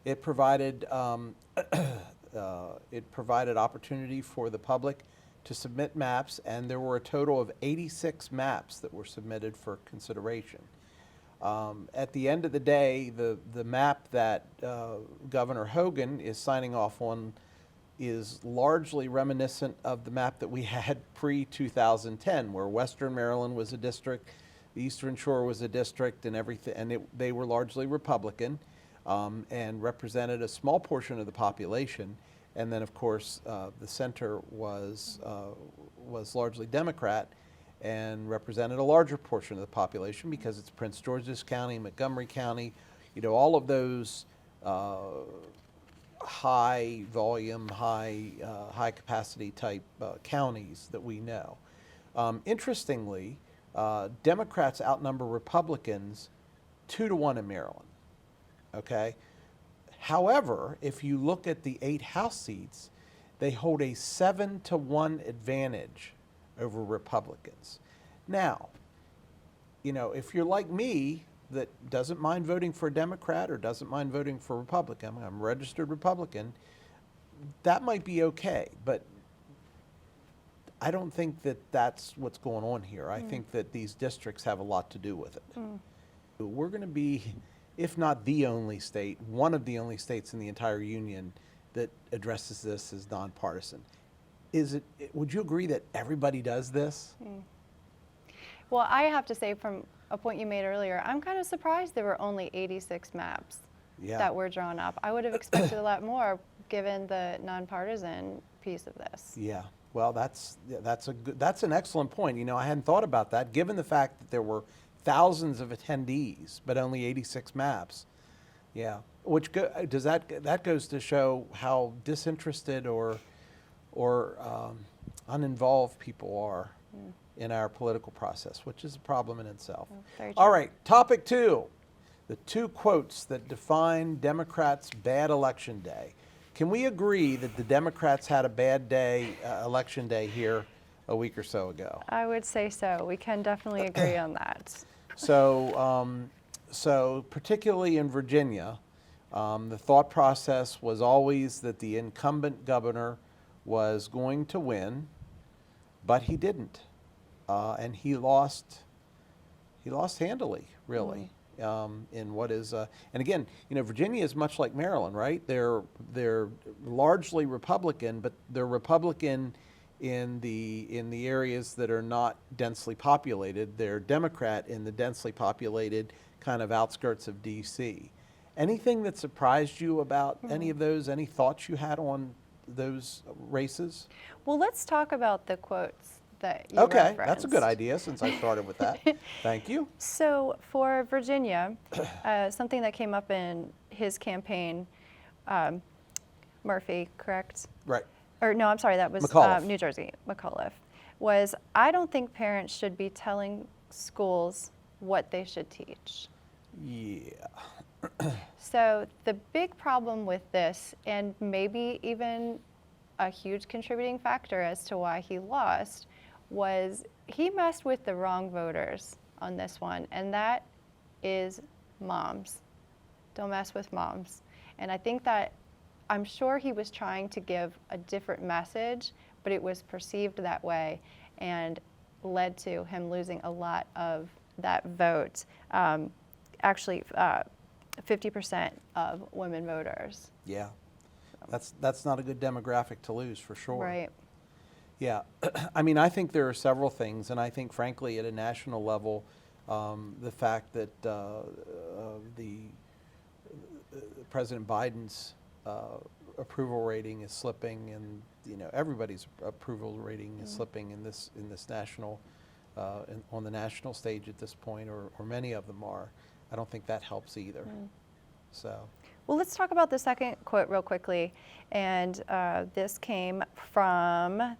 It provided opportunity for the public to submit maps, and there were a total of 86 maps that were submitted for consideration. At the end of the day, the map that Governor Hogan is signing off on is largely reminiscent of the map that we had pre-2010, where Western Maryland was a district, the Eastern Shore was a district, and everything, and they were largely Republican and represented a small portion of the population. And then, of course, the center was largely Democrat and represented a larger portion of the population because it's Prince George's County, Montgomery County, all of those high volume, high capacity type counties that we know. Interestingly, Democrats outnumber Republicans 2-1 in Maryland. Okay. However, if you look at the 8 House seats, they hold a 7-1 advantage over Republicans. Now, if you're like me, that doesn't mind voting for a Democrat or doesn't mind voting for a Republican, I'm a registered Republican, that might be okay, but I don't think that that's what's going on here. I think that these districts have a lot to do with it. We're going to be, if not the only state, one of the only states in the entire union that addresses this as nonpartisan. Would you agree that everybody does this? Well, I have to say, from a point you made earlier, I'm kind of surprised there were only 86 maps that were drawn up. I would have expected a lot more given the nonpartisan piece of this. Yeah, well, that's an excellent point. I hadn't thought about that, given the fact that there were thousands of attendees, but only 86 maps. Yeah, which that goes to show how disinterested or uninvolved people are in our political process, which is a problem in itself. All right, topic 2, the 2 quotes that define Democrats' bad election day. Can we agree that the Democrats had a bad day, election day here a week or so ago? I would say so. We can definitely agree on that. So particularly in Virginia, the thought process was always that the incumbent governor was going to win, but he didn't, and he lost handily, really. In what is, and again, Virginia is much like Maryland, right? They're largely Republican, but they're Republican in the areas that are not densely populated. They're Democrat in the densely populated kind of outskirts of D.C. Anything that surprised you about any of those? Any thoughts you had on those races? Well, let's talk about the quotes that you referenced. That's a good idea since I started with that. Thank you. So for Virginia, something that came up in his campaign, Murphy, correct? Right. Or no, I'm sorry, that was New Jersey, McAuliffe, was I don't think parents should be telling schools what they should teach. Yeah. So the big problem with this, and maybe even a huge contributing factor as to why he lost, was he messed with the wrong voters on this one, and that is moms. Don't mess with moms. And I think that, I'm sure he was trying to give a different message, but it was perceived that way and led to him losing a lot of that vote. Actually, 50% of women voters. Yeah, that's not a good demographic to lose, for sure. Right. Yeah, I mean, I think there are several things, and I think, frankly, at a national level, the fact that President Biden's approval rating is slipping, and everybody's approval rating is slipping in this national on the national stage at this point, or many of them are. I don't think that helps either. So. Well, let's talk about the second quote real quickly, and this came from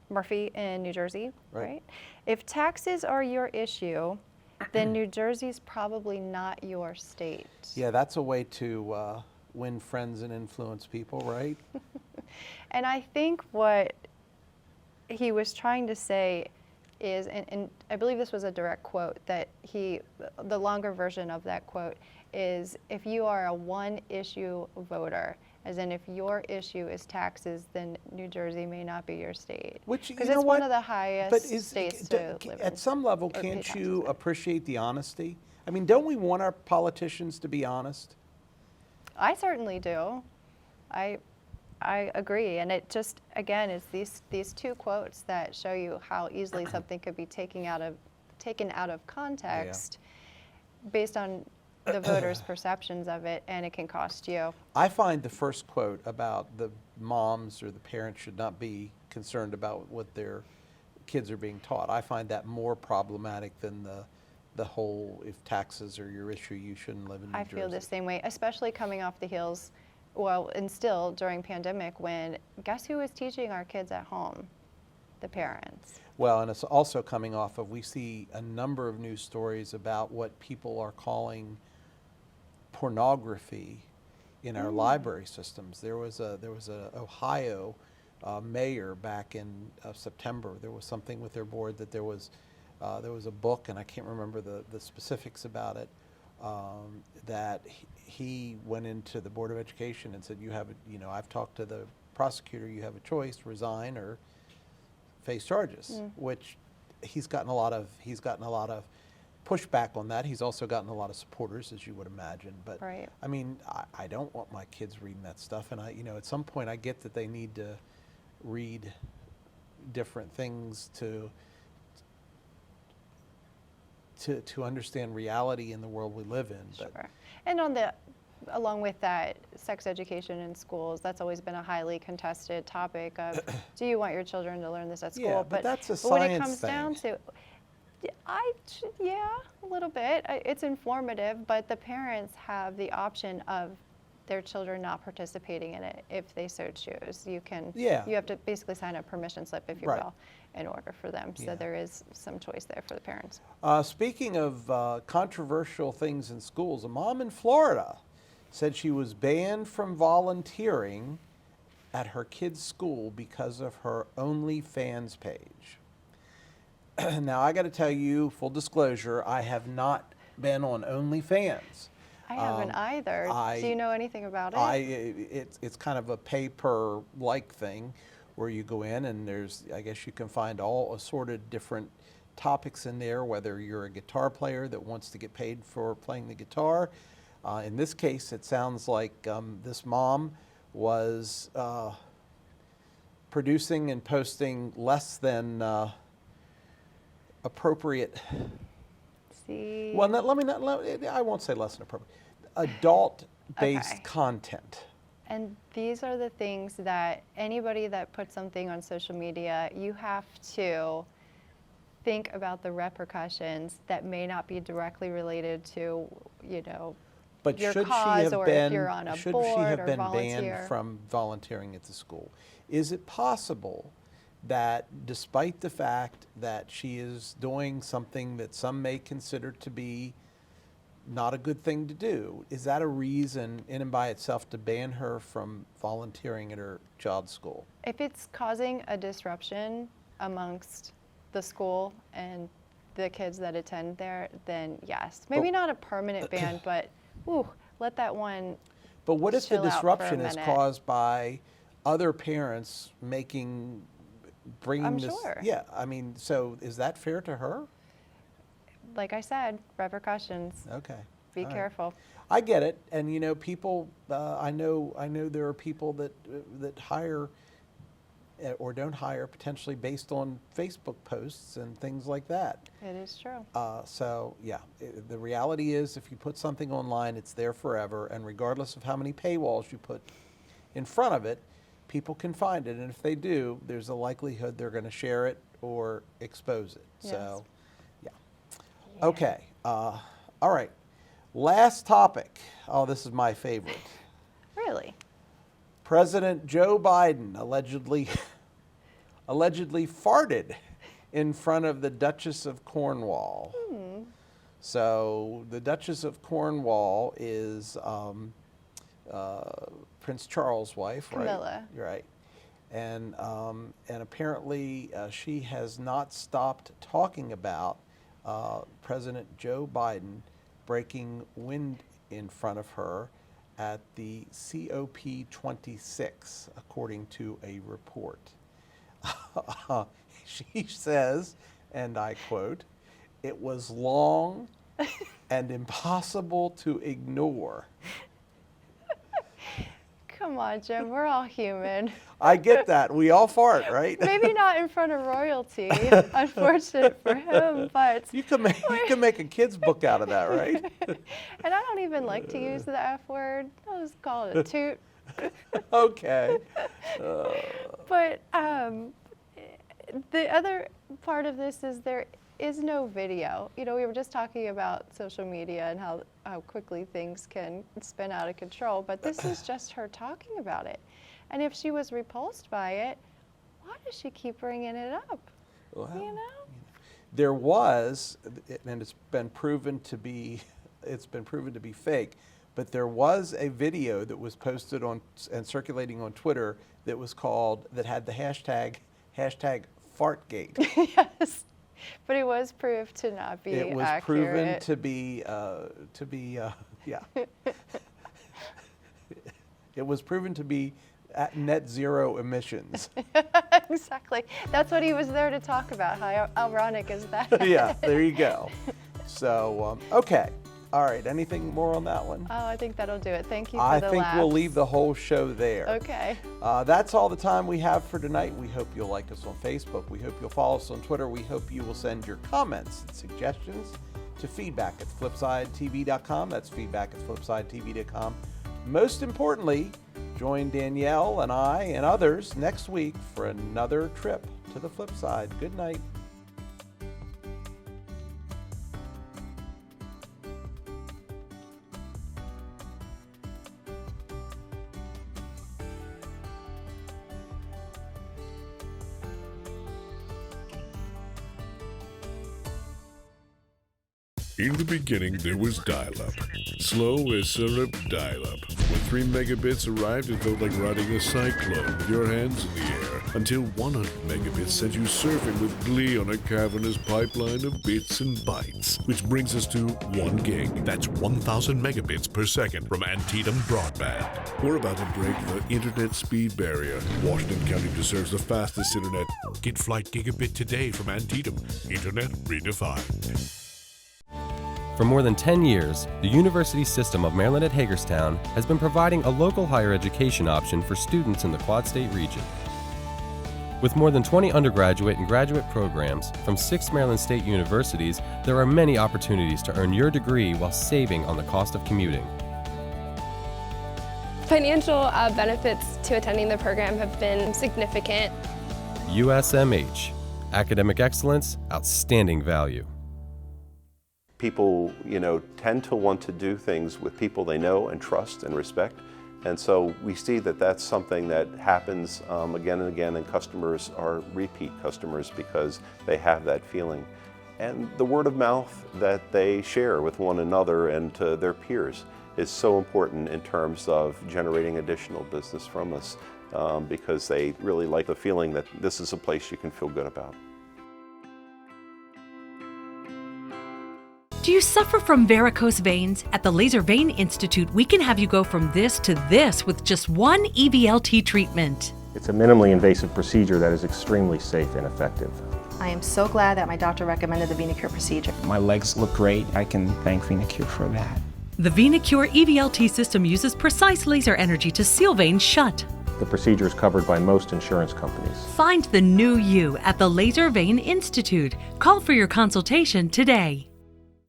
Murphy in New Jersey, right? If taxes are your issue, then New Jersey's probably not your state. Yeah, that's a way to win friends and influence people, right? And I think what he was trying to say is, and I believe this was a direct quote, that the longer version of that quote is, if you are a one-issue voter, as in if your issue is taxes, then New Jersey may not be your state. Because it's one of the highest states to live in. At some level, can't you appreciate the honesty? I mean, don't we want our politicians to be honest? I certainly do. I agree, and it just, again, is these two quotes that show you how easily something could be taken out of context based on the voters' perceptions of it, and it can cost you. I find the first quote about the moms or the parents should not be concerned about what their kids are being taught. I find that more problematic than the whole, if taxes are your issue, you shouldn't live in New Jersey. I feel the same way, especially coming off the heels, well, and still during pandemic, when guess who was teaching our kids at home? The parents. Well, and it's also coming off of, we see a number of news stories about what people are calling pornography in our library systems. There was a Ohio mayor back in September. There was something with their board that there was a book, and I can't remember the specifics about it, that he went into the Board of Education and said, I've talked to the prosecutor, you have a choice, resign or face charges, which he's gotten a lot of pushback on that. He's also gotten a lot of supporters, as you would imagine. But I mean, I don't want my kids reading that stuff, and at some point I get that they need to read different things to understand reality in the world we live in. Sure. And along with that, sex education in schools, that's always been a highly contested topic of, do you want your children to learn this at school? Yeah, but that's a but when it science comes thing. down to, yeah, a little bit. It's informative, but the parents have the option of their children not participating in it if they so choose. You have to basically sign a permission slip, if you will, in order for them. So there is some choice there for the parents. Speaking of controversial things in schools, a mom in Florida said she was banned from volunteering at her kid's school because of her OnlyFans page. Now, I got to tell you, full disclosure, I have not been on OnlyFans. I haven't either. Do you know anything about it? It's kind of a pay-per-like thing where you go in and I guess you can find all assorted different topics in there, whether you're a guitar player that wants to get paid for playing the guitar. In this case, it sounds like this mom was producing and posting less than appropriate. See. Well, I won't say less than appropriate. Adult-based content. And these are the things that anybody that puts something on social media, you have to think about the repercussions that may not be directly related to, but your should cause, she have or been, if you're on a should board she have or been volunteer. banned from volunteering at the school? Is it possible that despite the fact that she is doing something that some may consider to be not a good thing to do, is that a reason in and by itself to ban her from volunteering at her child's school? If it's causing a disruption amongst the school and the kids that attend there, then yes. Maybe not a permanent ban, but let that one But what if the chill out for a disruption is minute. caused by other parents bringing I'm this? sure. Yeah, I mean, so is that fair to her? Like I said, repercussions. Okay. Be All right. careful. I get it, and people. I know there are people that hire or don't hire potentially based on Facebook posts and things like that. It is true. So yeah, the reality is if you put something online, it's there forever, and regardless of how many paywalls you put in front of it, people can find it, and if they do, there's a likelihood they're going to share it or expose it. Yes. So yeah. Okay. All right. Last topic. Oh, this is my favorite. Really? President Joe Biden allegedly farted in front of the Duchess of Cornwall. So the Duchess of Cornwall is Prince Charles' wife, right? Camilla. Right. And apparently she has not stopped talking about President Joe Biden breaking wind in front of her at the COP26, according to a report. She says, and I quote, "It was long and impossible to ignore." Come on, Jim, we're all human. I get that. We all fart, right? Maybe not in front of royalty, unfortunate for him, but... You can make a kid's book out of that, right? And I don't even like to use the F word. I'll just call it a toot. Okay. But the other part of this is there is no video. You know, we were just talking about social media and how quickly things can spin out of control, but this is just her talking about it. And if she was repulsed by it, why does she keep bringing it up? Well, you know? There was, and it's been proven to be fake, but there was a video that was posted on and circulating on Twitter that had the hashtag Fartgate. Yes, but it was proved to not be accurate. It was proven to be yeah. It was proven to be at net zero emissions. Exactly. That's what he was there to talk about. How ironic is that? Yeah, there you go. So, okay. All right, anything more on that one? Oh, I think that'll do it. Thank you for I the think laughs. we'll leave the whole show there. Okay. That's all the time we have for tonight. We hope you'll like us on Facebook. We hope you'll follow us on Twitter. We hope you will send your comments and suggestions to feedback@flipsidetv.com. That's feedback@flipsidetv.com. Most importantly, join Danielle and I and others next week for another trip to the flip side. Good night. In the beginning, there was dial-up. Slow as syrup dial-up. When 3 megabits arrived, it felt like riding a cyclone with your hands in the air. Until 100 megabits sent you surfing with glee on a cavernous pipeline of bits and bytes. Which brings us to 1 gig. That's 1,000 megabits per second from Antietam Broadband. We're about to break the internet speed barrier. Washington County deserves the fastest internet. Get Flight Gigabit today from Antietam. Internet redefined. For more than 10 years, the University System of Maryland at Hagerstown has been providing a local higher education option for students in the Quad State region. With more than 20 undergraduate and graduate programs from 6 Maryland State universities, there are many opportunities to earn your degree while saving on the cost of commuting. Financial benefits to attending the program have been significant. USMH, academic excellence, outstanding value. People, tend to want to do things with people they know and trust and respect. And so we see that that's something that happens again and again, and customers are repeat customers because they have that feeling. And the word of mouth that they share with one another and to their peers is so important in terms of generating additional business from us because they really like the feeling that this is a place you can feel good about. Do you suffer from varicose veins? At the Laser Vein Institute, we can have you go from this to this with just one EVLT treatment. It's a minimally invasive procedure that is extremely safe and effective. I am so glad that my doctor recommended the VenaCure procedure. My legs look great. I can thank VenaCure for that. The VenaCure EVLT system uses precise laser energy to seal veins shut. The procedure is covered by most insurance companies. Find the new you at the Laser Vein Institute. Call for your consultation today.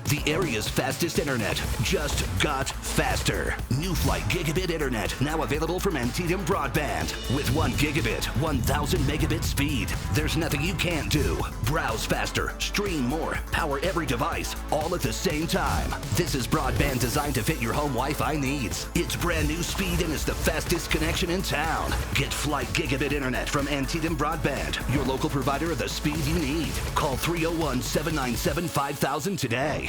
The area's fastest internet just got faster. New Flight Gigabit Internet, now available from Antietam Broadband. With 1 gigabit, 1,000 megabit speed. There's nothing you can't do. Browse faster, stream more, power every device, all at the same time. This is broadband designed to fit your home Wi-Fi needs. It's brand new speed and it's the fastest connection in town. Get Flight Gigabit Internet from Antietam Broadband, your local provider of the speed you need. Call 301-797-5000 today.